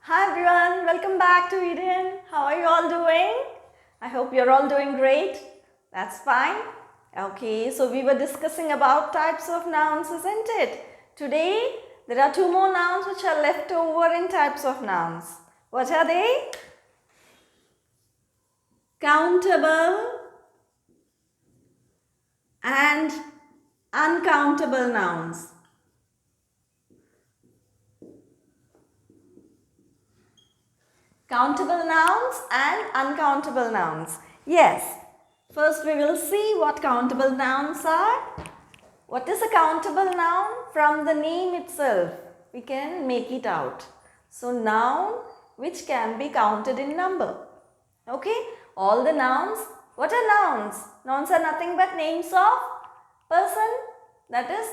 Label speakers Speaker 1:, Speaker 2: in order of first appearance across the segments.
Speaker 1: Hi everyone, welcome back to Eden. How are you all doing? I hope you're all doing great. That's fine. Okay, so we were discussing about types of nouns, isn't it? Today, there are two more nouns which are left over in types of nouns. What are they? Countable and uncountable nouns. Countable nouns and uncountable nouns. Yes. First we will see what countable nouns are. What is a countable noun? From the name itself, we can make it out. So noun which can be counted in number. Okay. All the nouns. What are nouns? Nouns are nothing but names of person, that is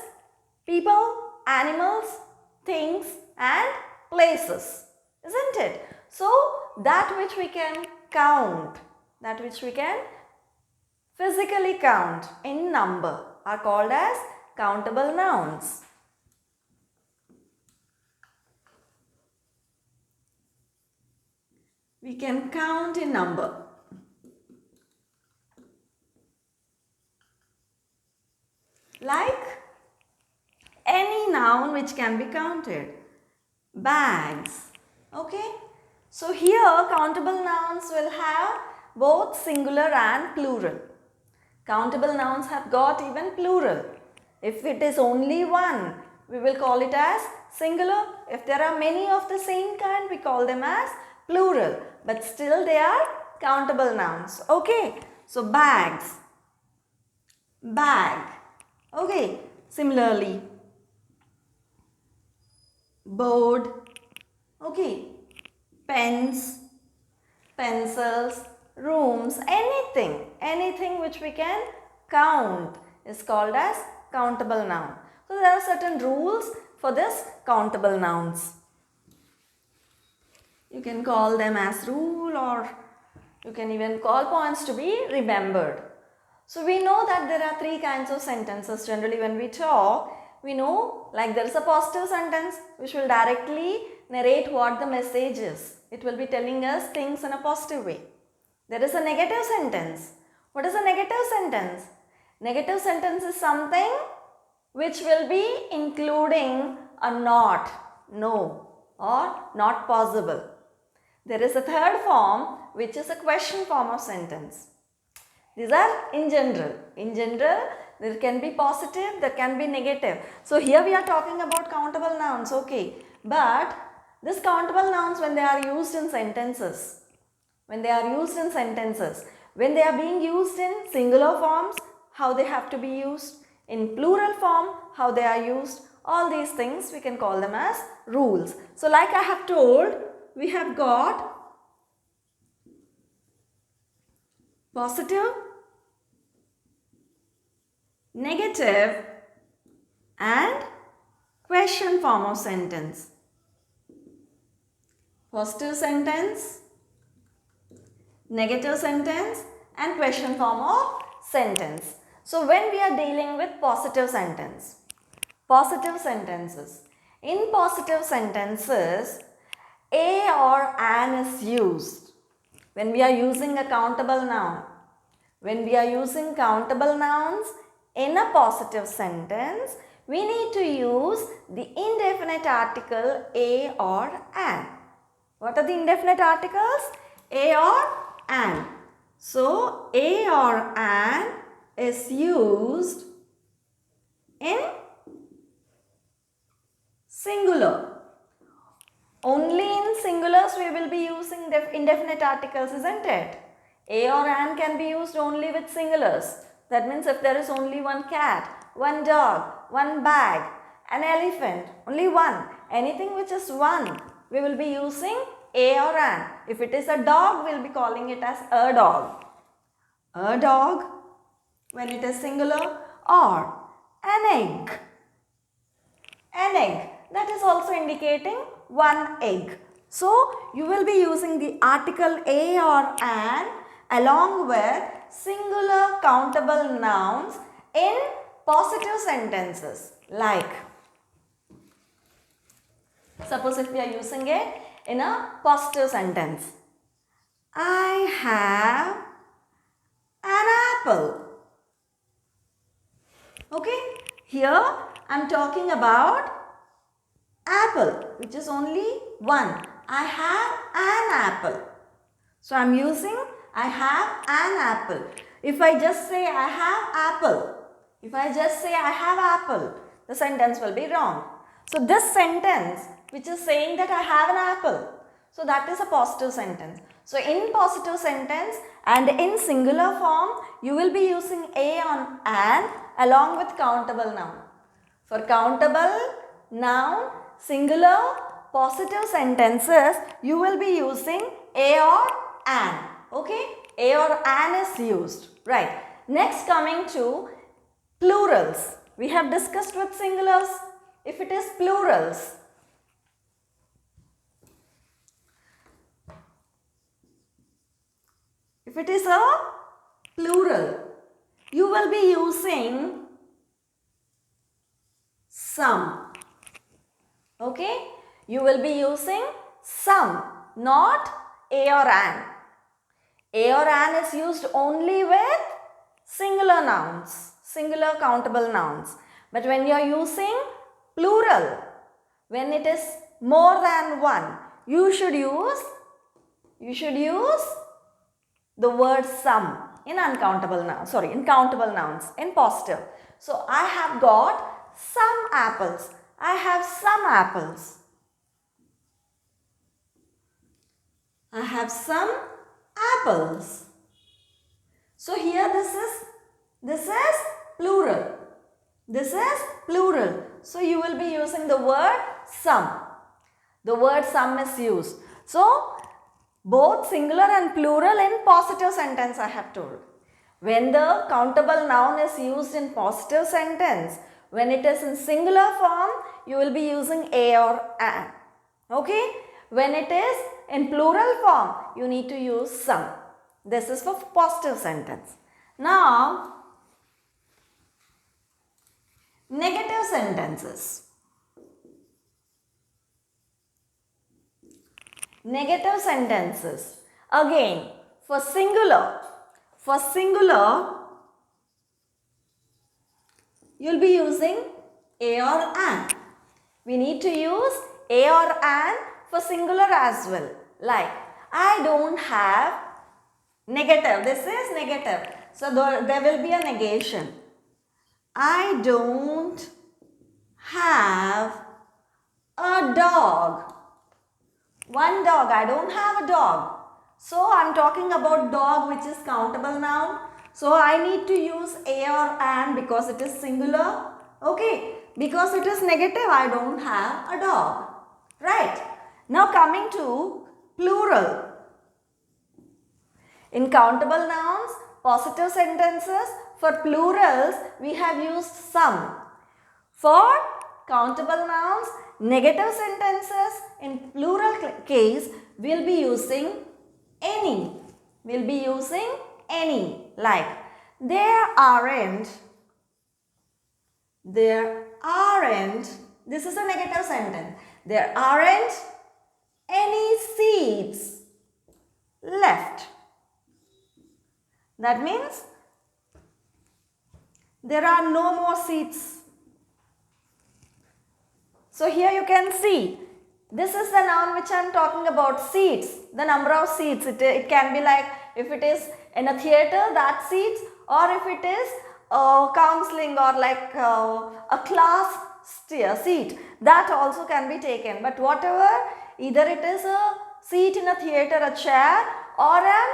Speaker 1: people, animals, things and places. Isn't it? So, that which we can count, that which we can physically count in number are called as countable nouns. We can count in number. Like any noun which can be counted. Bags. Okay. So here countable nouns will have both singular and plural. Countable nouns have got even plural. If it is only one, we will call it as singular. If there are many of the same kind, we call them as plural. But still they are countable nouns. Okay. So bags. Bag. Okay. Similarly, board. Okay. Pens, pencils, rooms, anything which we can count is called as countable noun. So there are certain rules for this countable nouns. You can call them as rule or you can even call points to be remembered. So we know that there are three kinds of sentences. Generally when we talk, we know like there is a positive sentence which will directly narrate what the message is. It will be telling us things in a positive way. There is a negative sentence. What is a negative sentence? Negative sentence is something which will be including a not, no or not possible. There is a third form which is a question form of sentence. These are in general. In general, there can be positive, there can be negative. So here we are talking about countable nouns, okay. But these countable nouns when they are used in sentences, when they are being used in singular forms, how they have to be used, in plural form, how they are used, all these things we can call them as rules. So like I have told, we have got positive, negative and question form of sentence. Positive sentence, negative sentence and question form of sentence. So when we are dealing with positive sentences, in positive sentences, a or an is used. When we are using a countable noun, when we are using countable nouns in a positive sentence, we need to use the indefinite article a or an. What are the indefinite articles? A or an. So, a or an is used in singular. Only in singulars we will be using indefinite articles, isn't it? A or an can be used only with singulars. That means if there is only one cat, one dog, one bag, an elephant, only one, anything which is one, we will be using a or an. If it is a dog, we will be calling it as a dog. A dog when it is singular, or an egg. An egg, that is also indicating one egg. So, you will be using the article a or an along with singular countable nouns in positive sentences. Like, suppose if we are using a in a positive sentence. I have an apple. Okay, here I am talking about apple, which is only one. I have an apple. So I am using I have an apple. If I just say I have apple, the sentence will be wrong. So this sentence which is saying that I have an apple, so that is a positive sentence. So in positive sentence and in singular form, you will be using a on an along with countable noun. For countable noun, singular, positive sentences, you will be using a or an. Okay, a or an is used. Right. Next, coming to plurals. We have discussed with singulars. If it is plurals, if it is a plural, you will be using some. Okay, you will be using some, not a or an. A or an is used only with singular nouns, singular countable nouns. But when you are using plural, when it is more than one, you should use the word some in uncountable nouns, in countable nouns, in positive. So I have got some apples. I have some apples. I have some apples. So here this is plural. This is plural. So you will be using the word some. The word some is used. So both singular and plural in positive sentence I have told. When the countable noun is used in positive sentence, when it is in singular form, you will be using a or an. Okay? When it is in plural form, you need to use some. This is for positive sentence. Now, negative sentences. Negative sentences. Again, for singular, you will be using a or an. We need to use a or an for singular as well. Like, I don't have negative. This is negative. So, there will be a negation. I don't have a dog. One dog. I don't have a dog. So, I am talking about dog, which is countable noun. So, I need to use a or an because it is singular. Okay. Because it is negative, I don't have a dog. Right. Now, coming to plural. In countable nouns, positive sentences, for plurals, we have used some. For countable nouns, negative sentences, in plural case, we will be using any. We will be using any. Like, there aren't, this is a negative sentence. There aren't any seats left. That means there are no more seats. So here you can see, this is the noun which I am talking about, seats, the number of seats. It can be like, if it is in a theatre, that seats, or if it is counseling or like a class seat, that also can be taken. But whatever, either it is a seat in a theatre, a chair, or an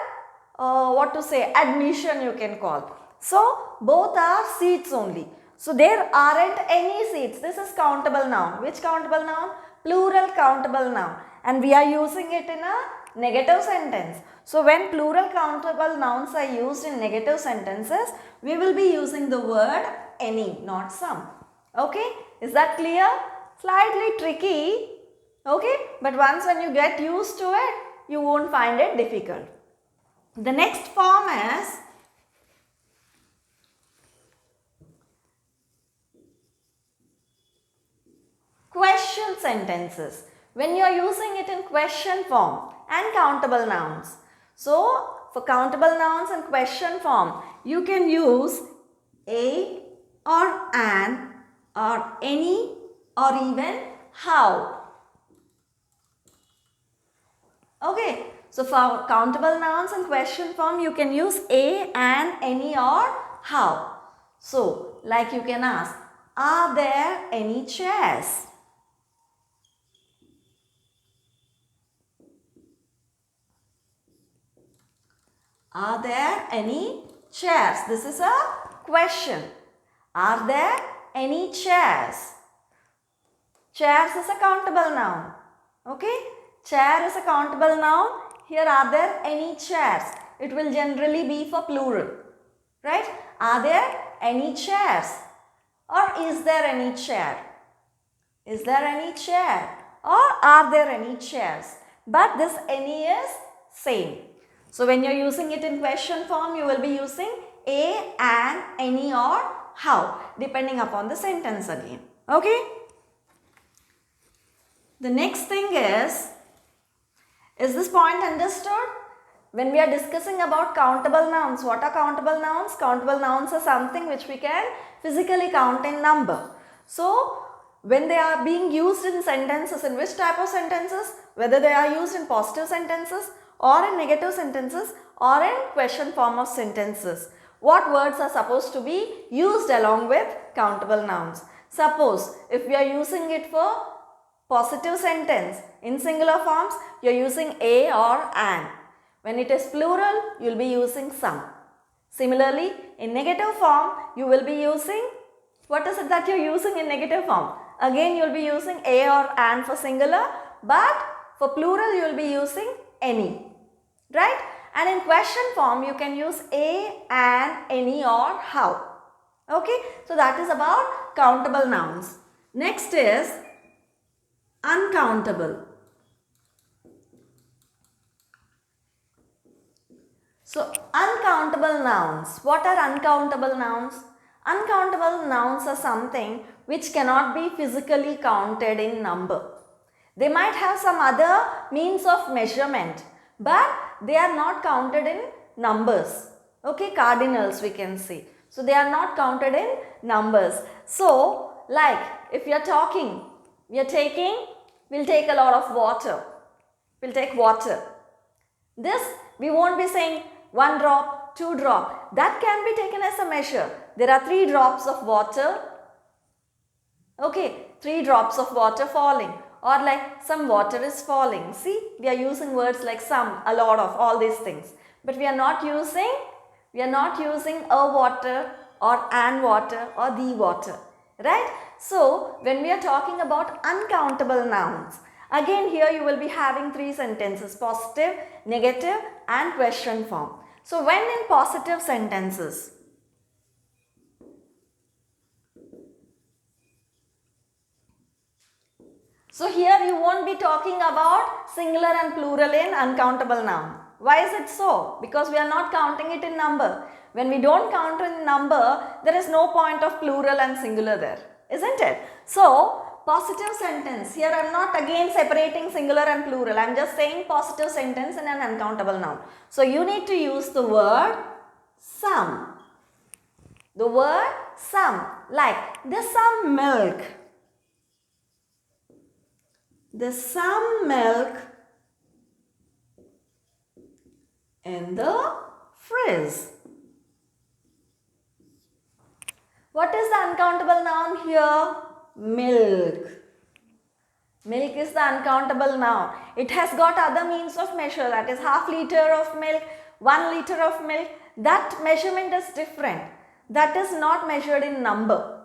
Speaker 1: admission you can call. So both are seats only. So there aren't any seats. This is countable noun. Which countable noun? Plural countable noun. And we are using it in a negative sentence. So when plural countable nouns are used in negative sentences, we will be using the word any, not some. Okay? Is that clear? Slightly tricky. Okay? But once when you get used to it, you won't find it difficult. The next form is question sentences. when you are using it in question form and countable nouns. So, for countable nouns in question form, you can use a or an or any or even how. Okay, so for countable nouns in question form, you can use a, an, any or how. So, like you can ask, are there any chairs? Are there any chairs? This is a question. Are there any chairs? Chairs is a countable noun. Okay? Chair is a countable noun. Here, are there any chairs? It will generally be for plural. Right? Are there any chairs? Or is there any chair? Is there any chair? Or are there any chairs? But this any is same. So, when you are using it in question form, you will be using a, an, any or how, depending upon the sentence again. Okay? The next thing is this point understood? When we are discussing about countable nouns, what are countable nouns? Countable nouns are something which we can physically count in number. So, when they are being used in sentences, in which type of sentences? Whether they are used in positive sentences or in negative sentences or in question form of sentences. What words are supposed to be used along with countable nouns? Suppose if we are using it for positive sentence in singular forms, you are using a or an. When it is plural, you will be using some. Similarly, in negative form, you will be using, what is it that you are using in negative form? Again, you will be using a or an for singular, but for plural, you will be using any. Right? And in question form, you can use a, an, any or how. Okay? So, that is about countable nouns. Next is uncountable. So, uncountable nouns. What are uncountable nouns? Uncountable nouns are something which cannot be physically counted in number. They might have some other means of measurement, but they are not counted in numbers. Okay, cardinals we can say. So, they are not counted in numbers. So, like if we are talking, we'll take a lot of water. We'll take water. This, we won't be saying 1 drop, 2 drop. That can be taken as a measure. There are 3 drops of water. Okay, 3 drops of water falling. Or like some water is falling. See, we are using words like some, a lot of, all these things. But we are not using a water or an water or the water. Right? So, when we are talking about uncountable nouns, again here you will be having 3 sentences, positive, negative and question form. So, when in positive sentences, so here you won't be talking about singular and plural in uncountable noun. Why is it so? Because we are not counting it in number. When we don't count in number, there is no point of plural and singular there, isn't it? So, positive sentence. Here I am not again separating singular and plural. I am just saying positive sentence in an uncountable noun. So, you need to use the word some. The word some. Like, there's some milk. There's some milk in the fridge. What is the uncountable noun here? Milk. Milk is the uncountable noun. It has got other means of measure, that is half liter of milk, 1 liter of milk. That measurement is different. That is not measured in number.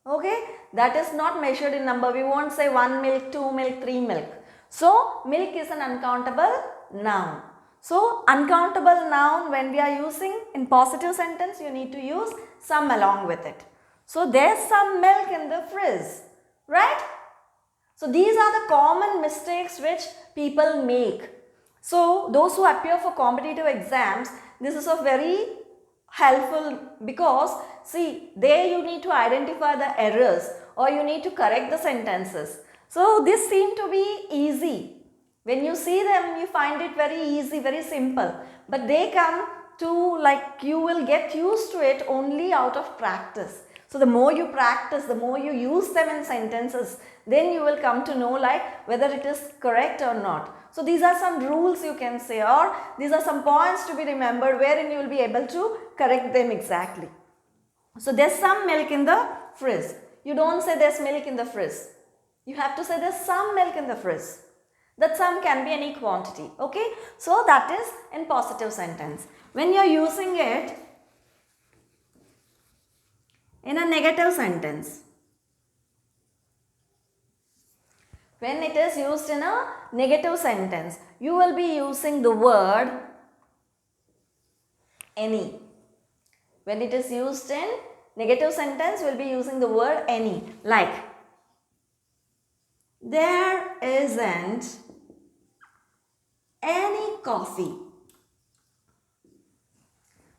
Speaker 1: Okay? That is not measured in number. We won't say 1 milk, 2 milk, 3 milk. So, milk is an uncountable noun. So, uncountable noun when we are using in positive sentence, you need to use some along with it. So, there's some milk in the fridge, right? So, these are the common mistakes which people make. So, those who appear for competitive exams, this is a very helpful because see, there you need to identify the errors or you need to correct the sentences. So this seemed to be easy. When you see them, you find it very easy, very simple. But they come to, like, you will get used to it only out of practice. So the more you practice, the more you use them in sentences, then you will come to know like whether it is correct or not. So these are some rules you can say, or these are some points to be remembered wherein you will be able to correct them exactly. So there's some milk in the fridge. You don't say there's milk in the fridge. You have to say there's some milk in the fridge. That some can be any quantity. Okay. So that is in positive sentence. When you're using it in a negative sentence, when it is used in a negative sentence, you will be using the word any. When it is used in negative sentence, we will be using the word any. Like, there isn't any coffee.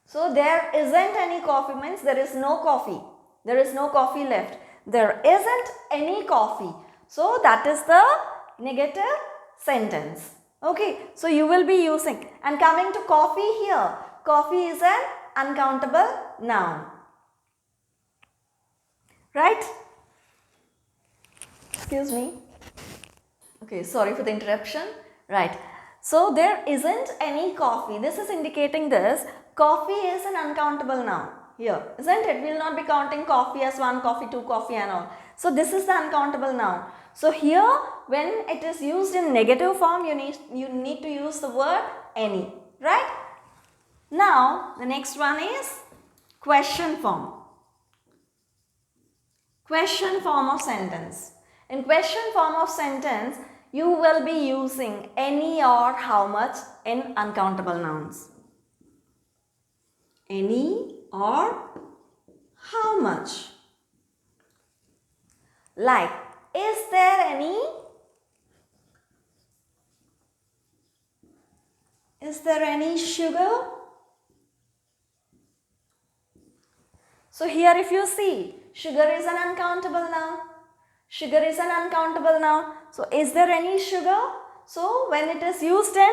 Speaker 1: So there isn't any coffee means there is no coffee. There is no coffee left. There isn't any coffee. So that is the negative sentence. Okay. So you will be using, and coming to coffee here, coffee is an uncountable noun. Right? Excuse me. Okay, sorry for the interruption. Right. So there isn't any coffee. This is indicating this. Coffee is an uncountable noun here, isn't it? We will not be counting coffee as 1 coffee, 2 coffee and all. So this is the uncountable noun. So here when it is used in negative form, you need to use the word any. Right? Now the next one is question form. Question form of sentence. In question form of sentence, you will be using any or how much in uncountable nouns. Any or how much. Like, is there any? Is there any sugar? So here if you see, sugar is an uncountable noun. Sugar is an uncountable noun. So is there any sugar? So when it is used in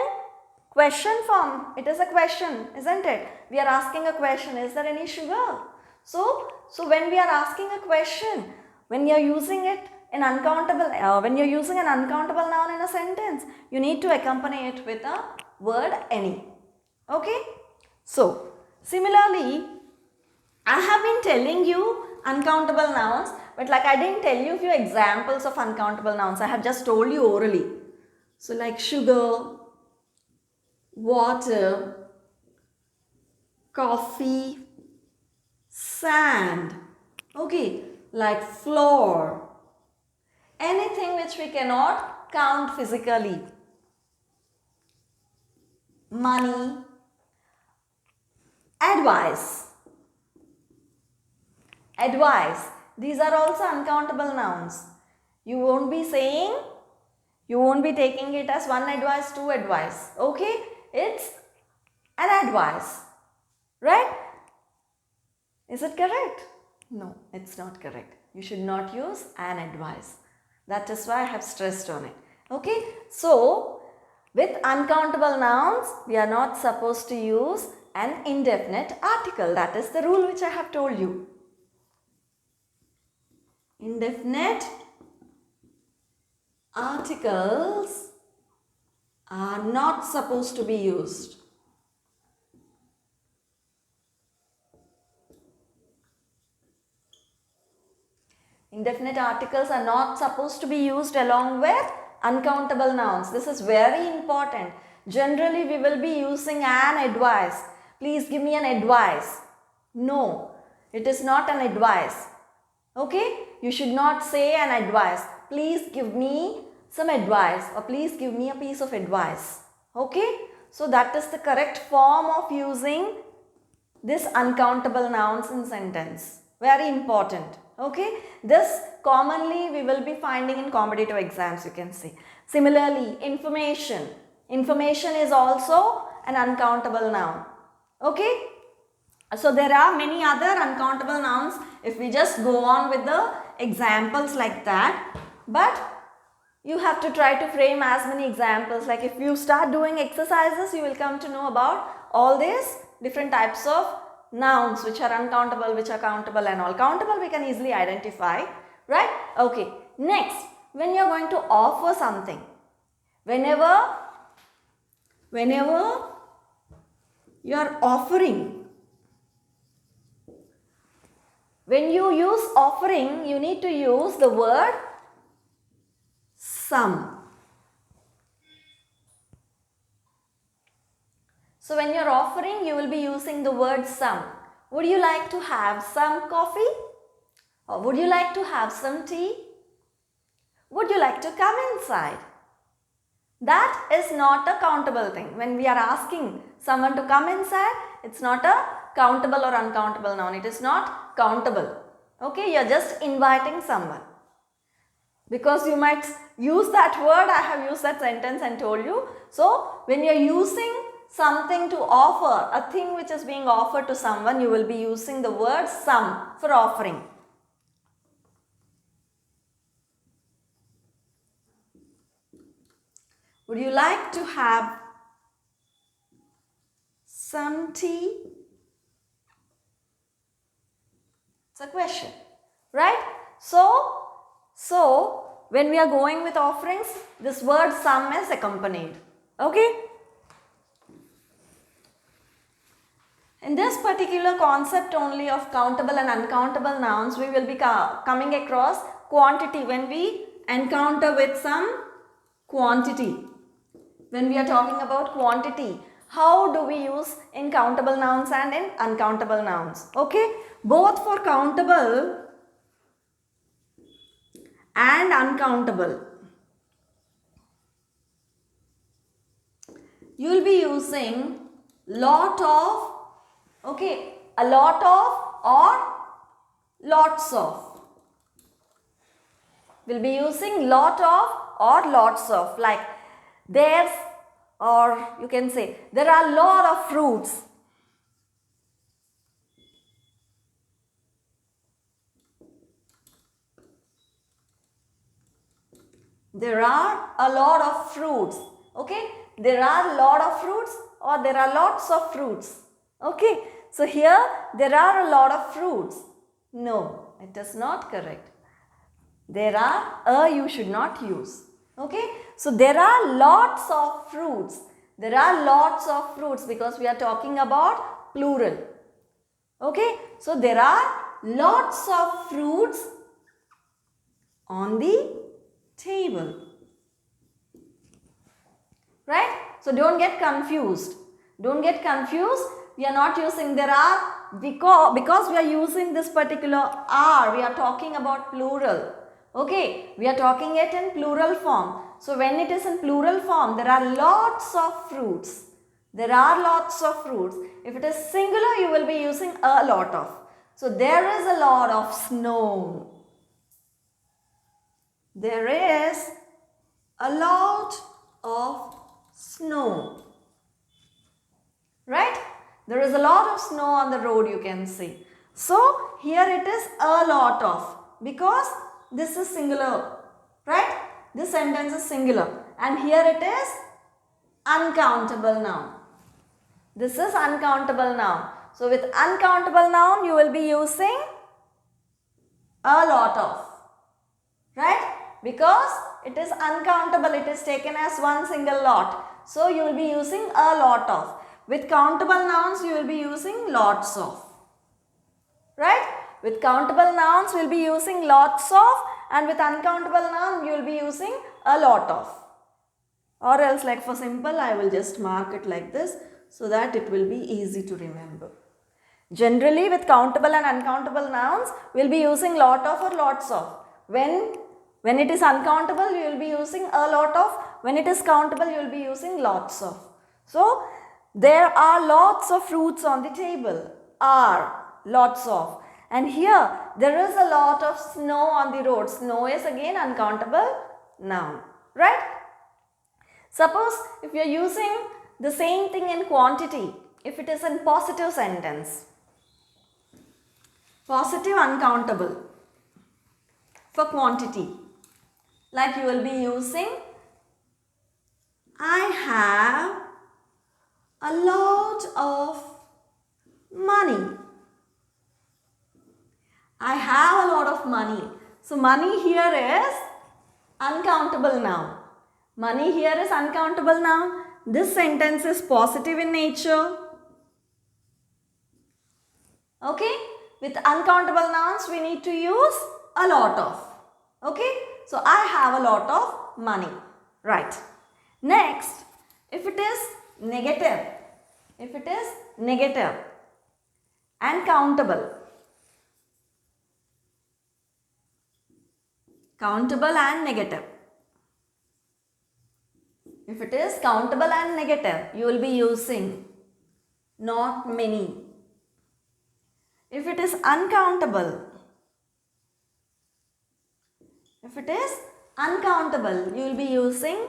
Speaker 1: question form, it is a question, isn't it? We are asking a question, is there any sugar? So when we are asking a question, when you are using it in uncountable, when you are using an uncountable noun in a sentence, you need to accompany it with a word any. Okay? So similarly, I have been telling you uncountable nouns, but like I didn't tell you a few examples of uncountable nouns. I have just told you orally. So like sugar, water, coffee, sand, okay, like floor, anything which we cannot count physically, money, advice. Advice. These are also uncountable nouns. You won't be saying, you won't be taking it as one advice, two advice. Okay? It's an advice. Right? Is it correct? No, it's not correct. You should not use an advice. That is why I have stressed on it. Okay? So, with uncountable nouns, we are not supposed to use an indefinite article. That is the rule which I have told you. Indefinite articles are not supposed to be used. Indefinite articles are not supposed to be used along with uncountable nouns. This is very important. Generally, we will be using an advice. Please give me an advice. No, it is not an advice. Okay? You should not say an advice. Please give me some advice, or please give me a piece of advice. Okay? So that is the correct form of using this uncountable nouns in sentence. Very important. Okay? This commonly we will be finding in competitive exams, you can see. Similarly, information. Information is also an uncountable noun. Okay? So there are many other uncountable nouns if we just go on with the examples like that. But you have to try to frame as many examples. Like if you start doing exercises, you will come to know about all these different types of nouns which are uncountable, which are countable and all. Countable we can easily identify, right? Okay, next, when you are going to offer something, whenever you are offering, when you use offering, you need to use the word some. So when you are offering, you will be using the word some. Would you like to have some coffee? Or would you like to have some tea? Would you like to come inside? That is not a countable thing. When we are asking someone to come inside, it's not a countable or uncountable noun. It is not countable. Okay, you are just inviting someone. Because you might use that word, I have used that sentence and told you. So, when you are using something to offer, a thing which is being offered to someone, you will be using the word some for offering. Would you like to have some tea? It's a question, right? So when we are going with offerings, this word some is accompanied. Okay? In this particular concept only of countable and uncountable nouns, we will be coming across quantity when we encounter with some quantity. When we are talking about quantity, how do we use in countable nouns and in uncountable nouns? Okay, both for countable and uncountable, you will be using lot of, okay, a lot of or lots of. We'll be using lot of or lots of, like there's, or you can say there are a lot of fruits. There are a lot of fruits. Okay, there are a lot of fruits or there are lots of fruits. Okay, so here there are a lot of fruits. No, it is not correct. There are you should not use. Okay, so there are lots of fruits. There are lots of fruits because we are talking about plural. Okay, so there are lots of fruits on the table. Right? So don't get confused. Don't get confused. We are not using there are because we are using this particular are. We are talking about plural. Okay, we are talking it in plural form. So when it is in plural form, there are lots of fruits. There are lots of fruits. If it is singular, you will be using a lot of. So there is a lot of snow. There is a lot of snow. Right? There is a lot of snow on the road, you can see. So here it is a lot of, because this is singular, right? This sentence is singular, and here it is uncountable noun. This is uncountable noun. So with uncountable noun, you will be using a lot of, right? Because it is uncountable, it is taken as one single lot. So you will be using a lot of. With countable nouns, you will be using lots of, right? With countable nouns, we will be using lots of, and with uncountable noun, you will be using a lot of. Or else, like for simple, I will just mark it like this so that it will be easy to remember. Generally, with countable and uncountable nouns, we will be using lot of or lots of. When it is uncountable, you will be using a lot of. When it is countable, you will be using lots of. So, there are lots of fruits on the table. Are, lots of. And here, there is a lot of snow on the road. Snow is again uncountable noun. Right? Suppose if you are using the same thing in quantity, if it is in positive sentence. Positive uncountable for quantity. Like you will be using I have a lot of money. I have a lot of money. So money here is uncountable noun. Money here is uncountable noun. This sentence is positive in nature. Okay? With uncountable nouns we need to use a lot of. Okay? So I have a lot of money. Right. Next, if it is negative and countable. Countable and negative. If it is countable and negative, you will be using not many. If it is uncountable, you will be using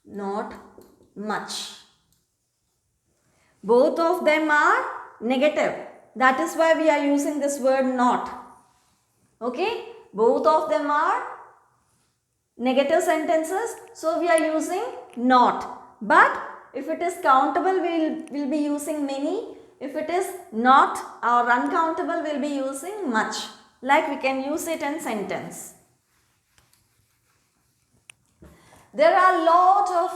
Speaker 1: not much. Both of them are negative. That is why we are using this word not. Okay? Both of them are negative sentences. So we are using not. But if it is countable, we will be using many. If it is not or uncountable, we will be using much. Like we can use it in sentence. There are a lot of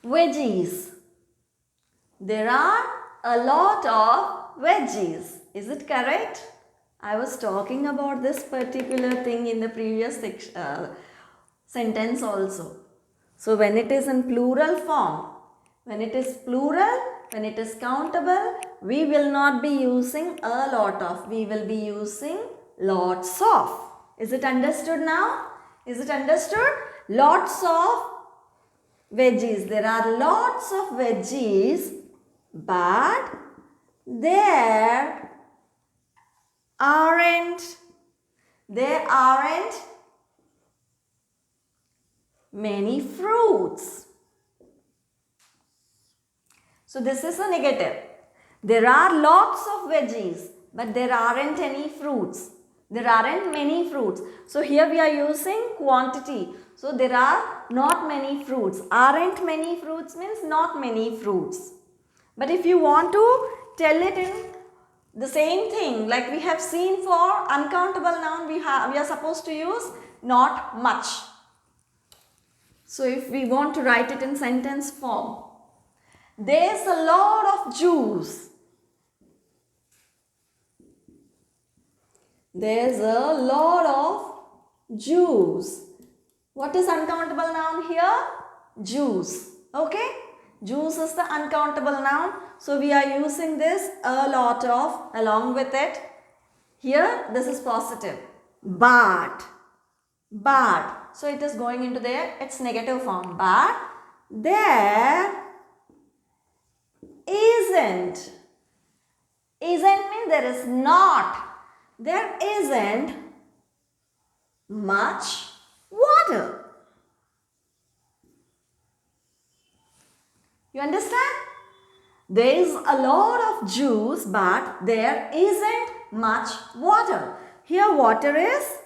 Speaker 1: veggies. There are a lot of veggies. Is it correct? I was talking about this particular thing in the previous sentence also. So when it is in plural form, when it is plural, when it is countable, we will not be using a lot of. We will be using lots of. Is it understood now? Is it understood? Lots of veggies. There are lots of veggies, but there aren't many fruits. So this is a negative. There are lots of veggies, but there aren't any fruits. There aren't many fruits. So here we are using quantity. So there are not many fruits. Aren't many fruits means not many fruits. But if you want to tell it in the same thing, like we have seen for uncountable noun, we are supposed to use not much. So if we want to write it in sentence form, there's a lot of juice. There's a lot of juice. What is uncountable noun here? Juice. Okay? Juice is the uncountable noun. So we are using this a lot of along with it. Here this is positive. But. So it is going into there. It's negative form. But there isn't. Isn't means there is not. There isn't much water. You understand? There is a lot of juice, but there isn't much water. Here water is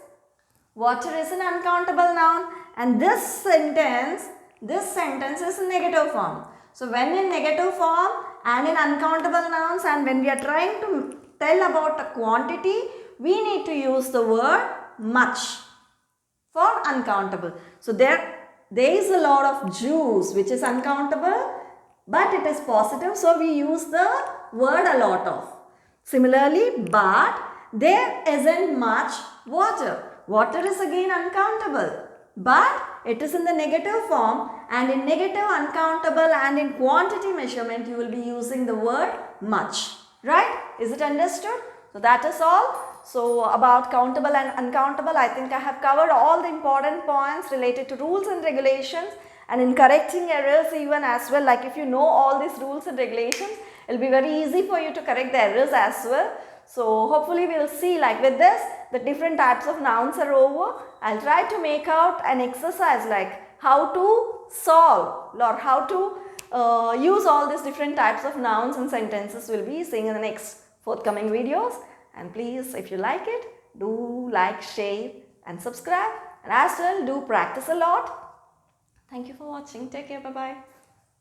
Speaker 1: an uncountable noun, and this sentence is in negative form. So when in negative form and in uncountable nouns, and when we are trying to tell about a quantity, we need to use the word much for uncountable. So there is a lot of juice which is uncountable, but it is positive, so we use the word a lot of. Similarly, but there isn't much water. Water is again uncountable, but it is in the negative form, and in negative, uncountable, and in quantity measurement you will be using the word much. Right? Is it understood? So that is all. So about countable and uncountable, I think I have covered all the important points related to rules and regulations, and in correcting errors even as well. Like if you know all these rules and regulations, it will be very easy for you to correct the errors as well. So hopefully we will see, like with this, the different types of nouns are over. I'll try to make out an exercise like how to solve or how to use all these different types of nouns and sentences we'll be seeing in the next forthcoming videos. And please, if you like it, do like, share and subscribe, and as well do practice a lot. Thank you for watching. Take care. Bye-bye.